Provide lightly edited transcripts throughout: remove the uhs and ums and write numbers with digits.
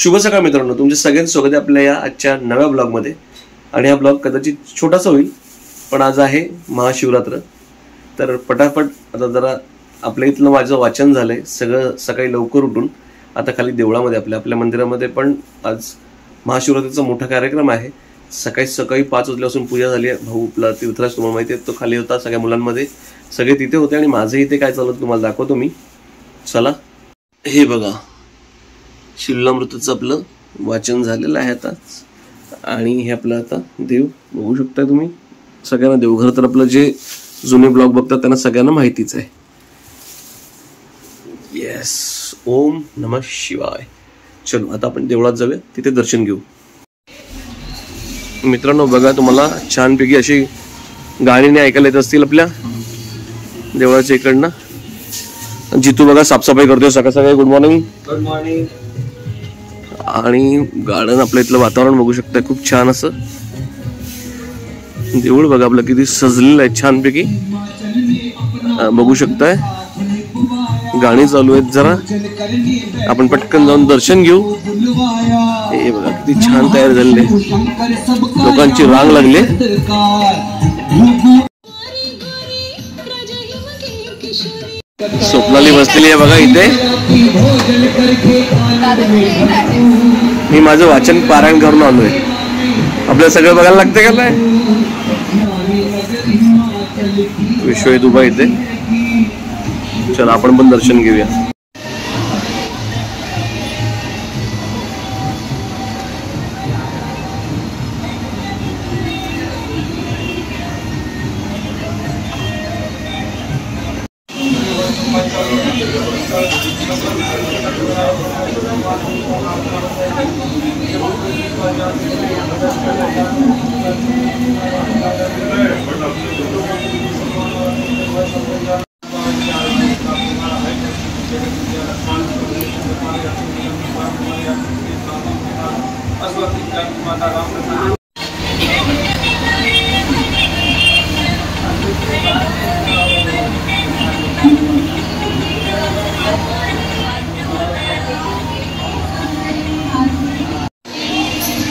शुभ सकाळ मित्रांनो, तुमचे सगळ्यांचं स्वागत आहे आपल्या या आजच्या नव्या ब्लॉगमध्ये। आणि हा ब्लॉग कदाचित छोटासा होईल, पण आज आहे महाशिवरात्र। तर पटापट आता जरा आपल्या इथलं माझं वाचन झालंय, सगळं सकाळी लवकर उठून आता खाली देवळामध्ये आपल्या मंदिरामध्ये पण आज महाशिवरात्रीचा मोठा कार्यक्रम आहे। सकाळी 5 वाजल्यापासून पूजा झाली आहे। भाऊ आपला तीर्थराज तुम्हाला माहिती आहे, तो खाली होता, सगळ्या मुलांमध्ये सगळे तिथे होते आणि माझं इथे काय चाललं तुम्हाला दाखवतो मी। चला, हे बघा शिलामृताचं आपलं वाचन झालेलं आहे आता। आणि हे आपलं आता देव बघू शकता तुम्ही, सगळ्यांना देवघर तर आपलं जे जुने ब्लॉग बघतात त्यांना सगळ्यांना माहितीच आहे। येस, ओम नमः शिवाय। चलो आता आपण देवळात जाऊया, तिथे दर्शन घेऊ। मित्रांनो बघा, तुम्हाला छानपैकी अशी गाणी ऐकायला येत असतील आपल्या देवळाच्या इकडनं। जितू बघा साफसफाई करतोय सकाळ सकाळी। Good morning. Good morning. आणि गार्डन आपल्या इथलं वातावरण बघू शकता, खूप छान असं। देऊळ बघा आपलं किती सजलेलं आहे छानपैकी, बघू शकताय। गाणी चालू आहेत, जरा आपण पटकन जाऊन दर्शन घेऊ। हे बघा किती छान तयार झालेले, लोकांची रांग लागली। स्वप्नाली बसलेली आहे बघा इथे। मी माझं वाचन पारायण करून आलोय। आपल्याला सगळं बघायला लागतंय का नाही? विश्वजित उभा इथे। चला आपण पण दर्शन घेऊया।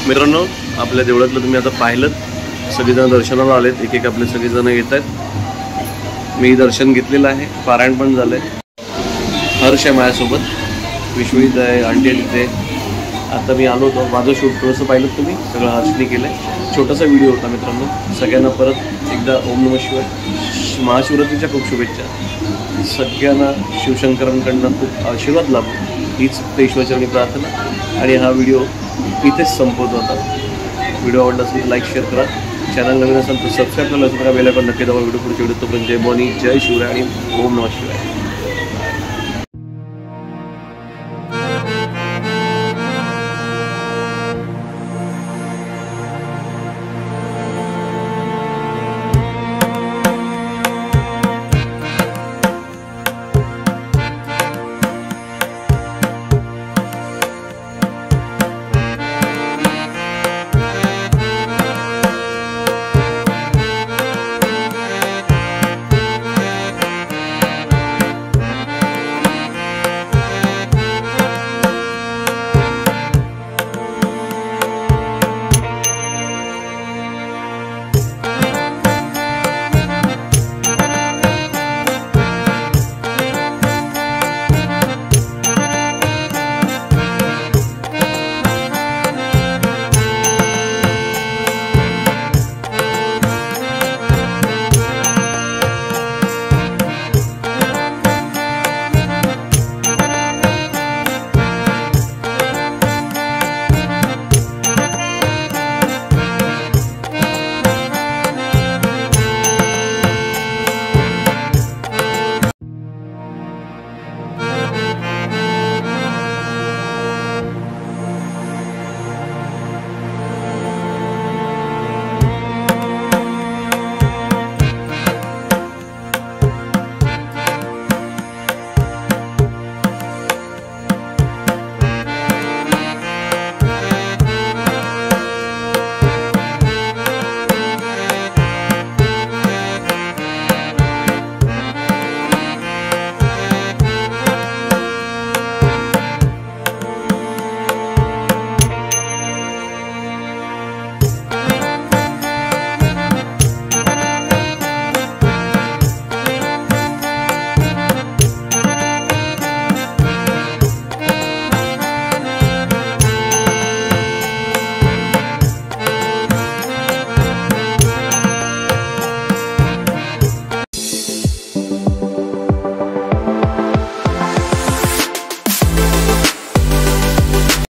मित्रांनो, आपल्या देवळातलं तुम्ही आता पाहिलं, सगळेजण दर्शनाला आलेत, एक आपले सगळेजण येत आहेत। मी दर्शन घेतलेलं आहे, पारायण पण झालंय। हर्ष आहे माझ्यासोबत, विश्वजित आहे, आंटी आहे तिथे। आता मी आलो होतो, माझं शूट थोडंसं पाहिलं तुम्ही, सगळं हर्षने केलंय। छोटासा व्हिडिओ होता मित्रांनो। सगळ्यांना परत एकदा ओम नमः शिवाय, महाशिवरात्रीच्या खूप शुभेच्छा। सगळ्यांना शिवशंकरांकडनं खूप आशीर्वाद लाभो, हीच ईश्वरचरणी प्रार्थना। आणि हा व्हिडिओ इथेच संपवतो आता। व्हिडिओ आवडला असेल तर लाईक शेअर करा, चॅनल नवीन असेल तर सबस्क्राईब करा, बेल आयकॉन नक्की दाबा। व्हिडिओ पुढच्या व्हिडिओ तोपर्यंत जय भवानी, जय शिवराय आणि ओम नमः शिवाय।